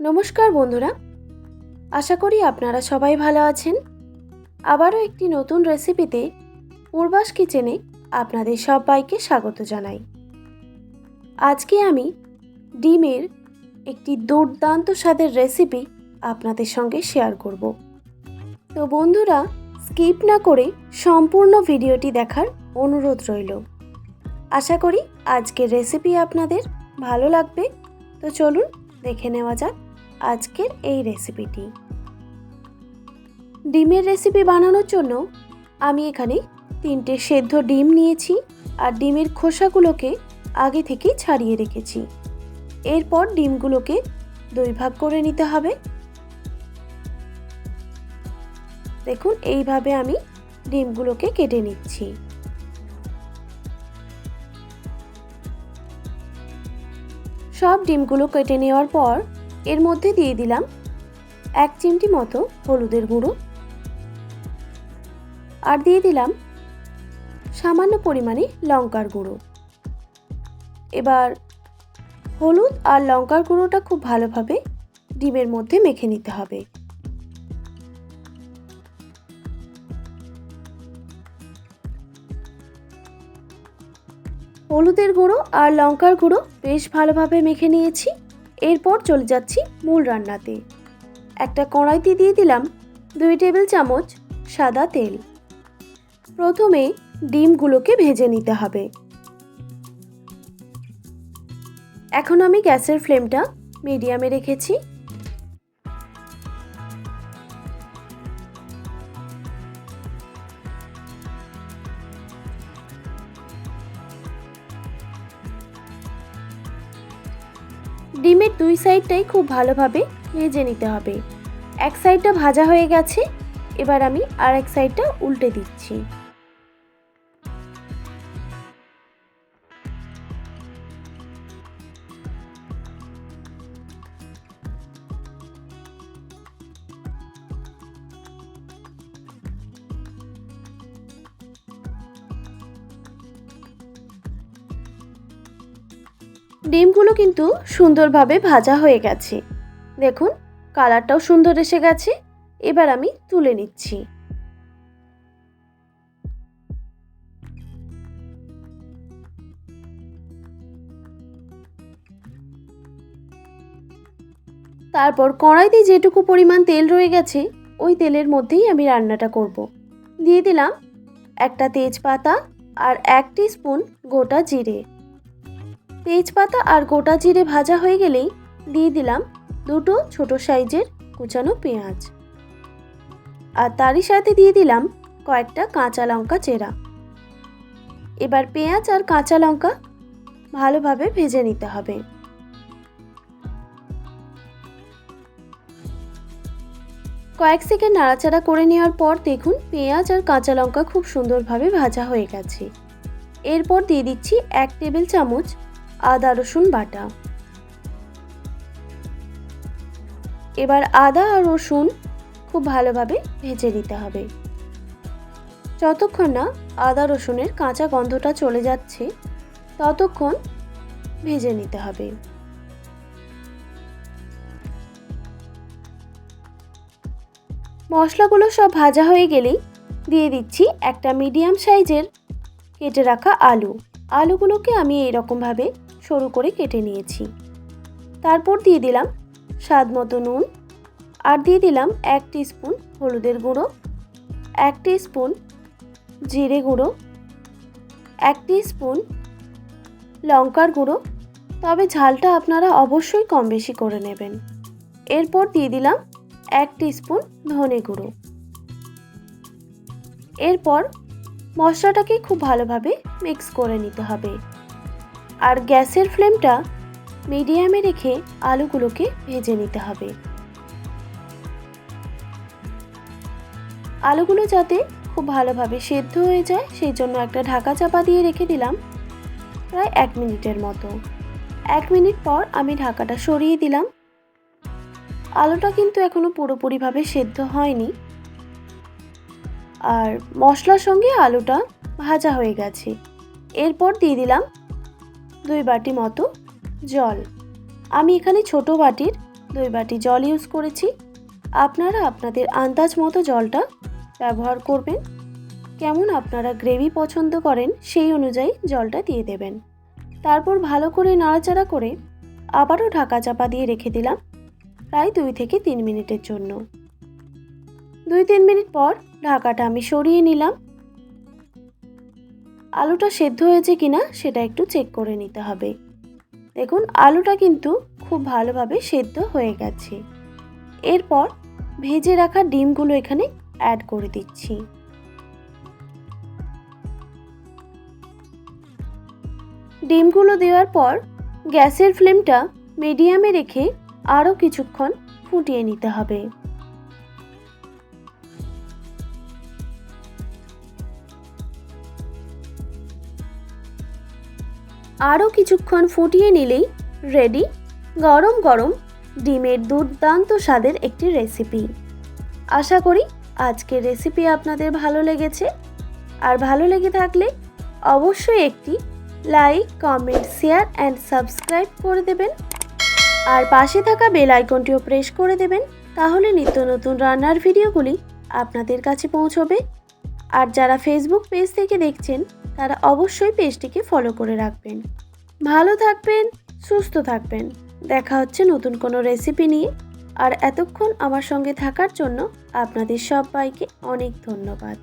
নমস্কার বন্ধুরা, আশা করি আপনারা সবাই ভালো আছেন। আবারও একটি নতুন রেসিপিতে পূর্বাস কিচেনে আপনাদের সবাইকে স্বাগত জানাই। আজকে আমি ডিমের একটি দুর্দান্ত স্বাদের রেসিপি আপনাদের সঙ্গে শেয়ার করব। তো বন্ধুরা, স্কিপ না করে সম্পূর্ণ ভিডিওটি দেখার অনুরোধ রইল। আশা করি আজকের রেসিপি আপনাদের ভালো লাগবে। তো চলুন দেখে নেওয়া যাক আজকের এই রেসিপিটি। ডিমের রেসিপি বানানোর জন্য আমি এখানে 3টে সেদ্ধ ডিম নিয়েছি আর ডিমের খোসাগুলোকে আগে থেকেই ছাড়িয়ে রেখেছি। এরপর ডিমগুলোকে 2 ভাগ করে নিতে হবে। দেখুন, এইভাবে আমি ডিমগুলোকে কেটে নিচ্ছি। সব ডিমগুলো কেটে নেওয়ার পর এর মধ্যে দিয়ে দিলাম 1 চিমটি মতো হলুদের গুঁড়ো আর দিয়ে দিলাম সামান্য পরিমাণে লঙ্কার গুঁড়ো। এবার হলুদ আর লঙ্কার গুঁড়োটা খুব ভালোভাবে ডিমের মধ্যে মেখে নিতে হবে। হলুদের গুঁড়ো আর লঙ্কার গুঁড়ো বেশ ভালোভাবে মেখে নিয়েছি। এরপর চলে যাচ্ছি মূল রান্নাতে। একটা কড়াইতে দিয়ে দিলাম 2 টেবিল চামচ সাদা তেল। প্রথমে ডিমগুলোকে ভেজে নিতে হবে। এখন আমি গ্যাসের ফ্লেমটা মিডিয়ামে রেখেছি। ডিমের 2 সাইডটাই খুব ভালোভাবে ভেজে নিতে হবে। এক সাইডটা ভাজা হয়ে গেছে, এবার আমি আরেক সাইডটা উল্টে দিচ্ছি। ডিমগুলো কিন্তু সুন্দরভাবে ভাজা হয়ে গেছে। দেখুন, কালারটাও সুন্দর এসে গেছে। এবার আমি তুলে নিচ্ছি। তারপর কড়াইতে যেটুকু পরিমাণ তেল রয়ে গেছে ওই তেলের মধ্যেই আমি রান্নাটা করব। দিয়ে দিলাম একটা তেজপাতা আর 1 টিস্পুন গোটা জিরে। তেজপাতা আর গোটা জিরে ভাজা হয়ে গেলেই দিয়ে দিলাম 2টো ছোট সাইজের কুচানো পেঁয়াজ আর তারই সাথে দিয়ে দিলাম কয়েকটা কাঁচা লঙ্কা চেরা। এবার পেঁয়াজ আর কাঁচা লঙ্কা ভালোভাবে ভেজে নিতে হবে। কয়েক সেকেন্ড নাড়াচাড়া করে নেওয়ার পর দেখুন পেঁয়াজ আর কাঁচা লঙ্কা খুব সুন্দরভাবে ভাজা হয়ে গেছে। এরপর দিয়ে দিচ্ছি 1 টেবিল চামচ আদা রসুন বাটা। এবার আদা আর রসুন খুব ভালোভাবে ভেজে নিতে হবে। যতক্ষণ না আদা রসুনের কাঁচা গন্ধটা চলে যাচ্ছে ততক্ষণ ভেজে নিতে হবে। মশলাগুলো সব ভাজা হয়ে গেলেই দিয়ে দিচ্ছি একটা মিডিয়াম সাইজের কেটে রাখা আলু। আলুগুলোকে আমি এইরকমভাবে সরু করে কেটে নিয়েছি। তারপর দিয়ে দিলাম স্বাদ মতো নুন আর দিয়ে দিলাম 1 টিস্পুন হলুদের গুঁড়ো, 1 টিস্পুন জিরে গুঁড়ো, 1 টিস্পুন লঙ্কার গুঁড়ো, তবে ঝালটা আপনারা অবশ্যই কম বেশি করে নেবেন। এরপর দিয়ে দিলাম 1 টিস্পুন ধনে গুঁড়ো। এরপর মশলাটাকে খুব ভালোভাবে মিক্স করে নিতে হবে আর গ্যাসের ফ্লেমটা মিডিয়ামে রেখে আলুগুলোকে ভেজে নিতে হবে। আলুগুলো যাতে খুব ভালোভাবে সেদ্ধ হয়ে যায় সেই জন্য একটা ঢাকা চাপা দিয়ে রেখে দিলাম প্রায় 1 মিনিটের মতো। 1 মিনিট পর আমি ঢাকাটা সরিয়ে দিলাম। আলুটা কিন্তু এখনো পুরোপুরিভাবে সেদ্ধ হয়নি আর মশলার সঙ্গে আলুটা ভাজা হয়ে গেছে। এরপর দিয়ে দিলাম 2 বাটি মতো জল। আমি এখানে ছোট বাটির 2 বাটি জল ইউজ করেছি। আপনারা আপনাদের আন্দাজ মতো জলটা ব্যবহার করবেন। কেমন আপনারা গ্রেভি পছন্দ করেন সেই অনুযায়ী জলটা দিয়ে দেবেন। তারপর ভালো করে নাড়াচাড়া করে আবারও ঢাকা চাপা দিয়ে রেখে দিলাম প্রায় 2 থেকে 3 মিনিটের জন্য। 2-3 মিনিট পর ঢাকাটা আমি সরিয়ে নিলাম। আলুটা সেদ্ধ হয়েছে কিনা সেটা একটু চেক করে নিতে হবে। দেখুন আলুটা কিন্তু খুব ভালোভাবে সেদ্ধ হয়ে গেছে। এরপর ভেজে রাখা ডিমগুলো এখানে অ্যাড করে দিচ্ছি। ডিমগুলো দেওয়ার পর গ্যাসের ফ্লেমটা মিডিয়ামে রেখে আরও কিছুক্ষণ ফুটিয়ে নিতে হবে। আরও কিছুক্ষণ ফুটিয়ে নিলেই রেডি গরম গরম ডিমের দুর্দান্ত স্বাদের একটি রেসিপি। আশা করি আজকের রেসিপি আপনাদের ভালো লেগেছে। আর ভালো লেগে থাকলে অবশ্যই একটি like, comment, share and subscribe করে দেবেন। আর পাশে থাকা বেল আইকনটিও প্রেস করে দেবেন, তাহলে নিত্য নতুন রান্নার ভিডিওগুলি আপনাদের কাছে পৌঁছবে। আর যারা ফেসবুক পেজ থেকে দেখছেন তারা অবশ্যই পেজটিকে ফলো করে রাখবেন। ভালো থাকবেন, সুস্থ থাকবেন। দেখা হচ্ছে নতুন কোনো রেসিপি নিয়ে। আর এতক্ষণ আমার সঙ্গে থাকার জন্য আপনাদের সবাইকে অনেক ধন্যবাদ।